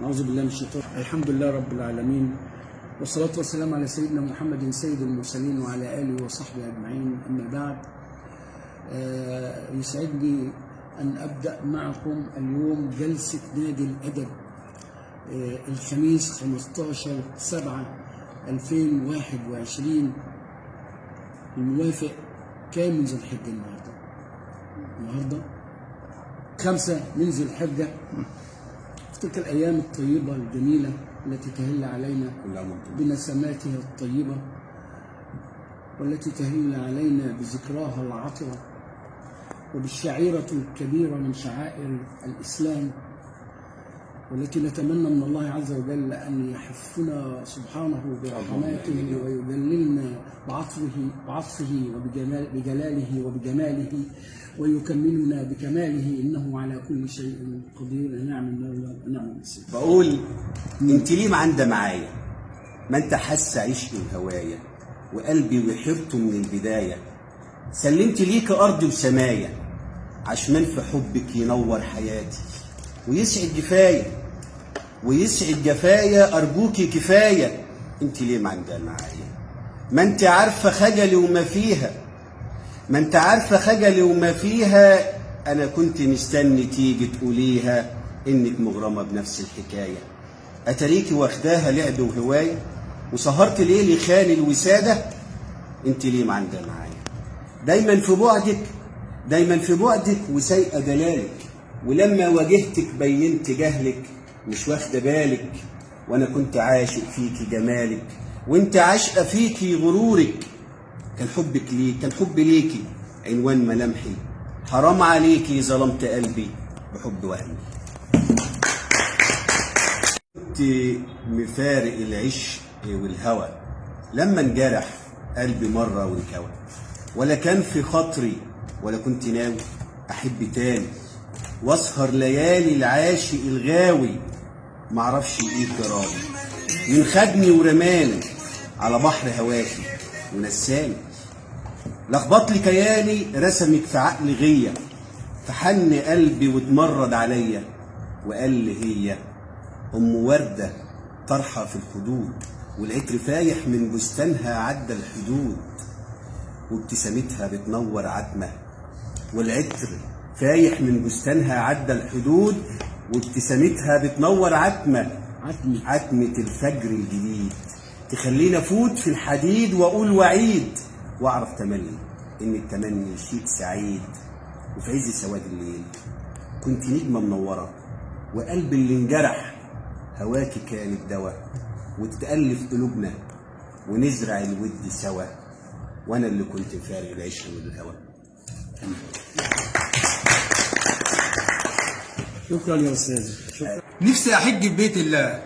أعوذ بالله من الشيطان. الحمد لله رب العالمين، والصلاة والسلام على سيدنا محمد سيد المرسلين وعلى آله وصحبه أجمعين. أما بعد، يسعدني أن أبدأ معكم اليوم جلسة نادي الأدب الخميس 15/7/2021 الموافق كام من ذي الحجة؟ النهارده 5 من ذي الحجة. تلك الأيام الطيبة الجميلة التي تهل علينا بنسماتها الطيبة، والتي تهل علينا بذكراها العطرة، وبالشعيرة الكبيرة من شعائر الإسلام، والتي نتمنى من الله عز وجل أن يحفنا سبحانه برحماته ويجللنا بعطفه وبجلاله وبجماله، ويكملنا بكماله، إنه على كل شيء قدير. نعم المولى ونعم النصير. بقول انت ليه معندة معايا؟ ما انت حاسه عشقي وهوايا، وقلبي وحيرته من البداية. سلمت ليك أرضي وسمايا، عشمان في حبك ينور حياتي ويسعد جفايا ويسعد جفايا. أرجوكي كفاية، انت ليه معندة معايا؟ ما انت عارفة خجلي وما فيها، ما انت عارفة خجلي وما فيها. أنا كنت مستني تيجي تقوليها إنك مغرمة بنفس الحكاية. أتريكي واخداها لعب وهواية، وسهرت ليلي خالي الوسادة. انت ليه معندة معايا؟ دايما في بعدك وسايقة دلالك، ولما واجهتك بينت جهلك مش واخدة بالك. وأنا كنت عاشق فيكي جمالك، وانت عاشقة فيكي غرورك. كان حبي ليكي عنوان ملامحي. حرام عليكي ظلمت قلبي بحب وهمي. كنت مفارق العشق والهوى، لما انجرح قلبي مرة وانكوى. ولا كان في خاطري ولا كنت ناوي أحب تاني، واسهر ليالي العاشق الغاوي. معرفش ايه جرالي، من خدني ورماني على بحر هواكي ونساني. لخبط لي كياني رسمك في عقل غية، فحن قلبي واتمرد عليا. وقال لي هي أم وردة طرحة في الخدود، والعطر فايح من بستانها عدى الحدود. وابتسامتها بتنور عتمة، والعطر فايح من بستانها عدى الحدود. وابتسامتها بتنور عتمة الفجر الجديد، تخلينا فوت في الحديد وأقول وعيد، وأعرف تملي إن التمني شيء سعيد. وفي عز سواد الليل كنت نجمة منورة، وقلب اللي انجرح هواكي كان الدواء. وتتألف قلوبنا ونزرع الود سوا، وأنا اللي كنت فارق العشق والهوى. شكرا يا أستاذ. نفسي أحج في بيت الله،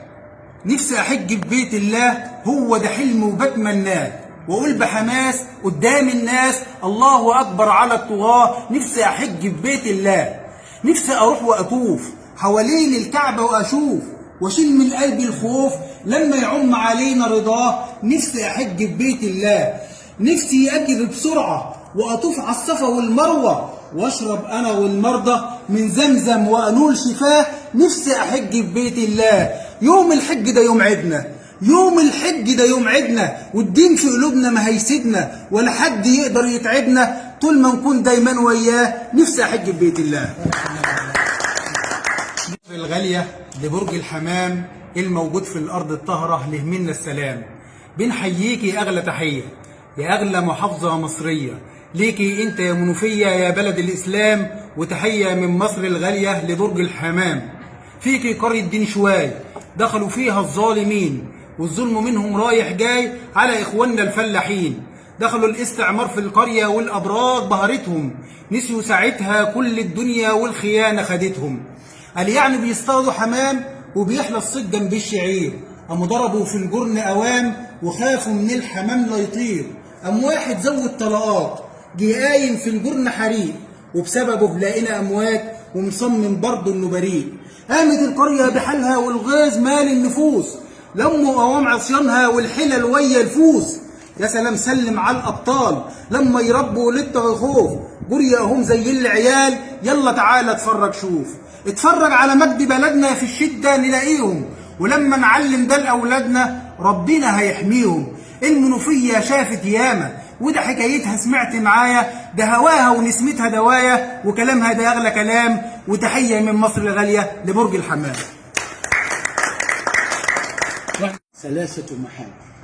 نفسي أحج في بيت الله، هو ده حلم وبتمناه، وأقول بحماس قدام الناس الله أكبر على الطغاة. نفسي أحج في بيت الله، نفسي أروح وأطوف حوالين الكعبة وأشوف، وأشيل من قلبي الخوف لما يعم علينا رضاه. نفسي أحج في بيت الله، نفسي أجري بسرعة وأطوف على الصفا والمروة، واشرب أنا والمرضى من زمزم وأنول شفاه. نفسي أحج في بيت الله. يوم الحج ده يوم عيدنا، يوم الحج ده يوم عيدنا، والدين في قلوبنا ما هيسيبنا، ولا حد يقدر يتعبنا طول ما نكون دايما وياه. نفسي أحج في بيت الله. الغالية لبرج الحمام الموجود في الأرض الطاهرة له منا السلام. بنحييكي أغلى تحية يا أغلى محافظة مصرية، ليكي انت يا منوفية يا بلد الإسلام. وتحية من مصر الغالية لبرج الحمام. فيكي قرية دين شواي دخلوا فيها الظالمين، والظلم منهم رايح جاي على إخواننا الفلاحين. دخلوا الاستعمار في القرية والأبراج بهرتهم، نسيوا ساعتها كل الدنيا والخيانة خدتهم. قال يعني بيصطادوا حمام وبيحلى الصيد جنب الشعير، قاموا ضربوا في الجرن أوام وخافوا من الحمام لا يطير. قام واحد زود طلقات جه قايم في الجرن حريق، وبسببه لقينا أموات ومصمم برضه إنه بريء. قامت القرية بحالها والغاز مال النفوس، لموا قوام عصيانها والحلل ويا الفوس. يا سلام سلم على الأبطال لما يربوا للطغى خوف، جرية هم زي العيال يلا تعالى اتفرج شوف. اتفرج على مجد بلدنا في الشدة نلاقيهم، ولما نعلم ده لأولادنا ربنا هيحميهم. المنوفية شافت ياما وده حكايتها سمعت معايا، ده هواها ونسمتها دوايا وكلامها ده أغلى كلام. وتحية من مصر الغالية لبرج الحمام. 3 محاور.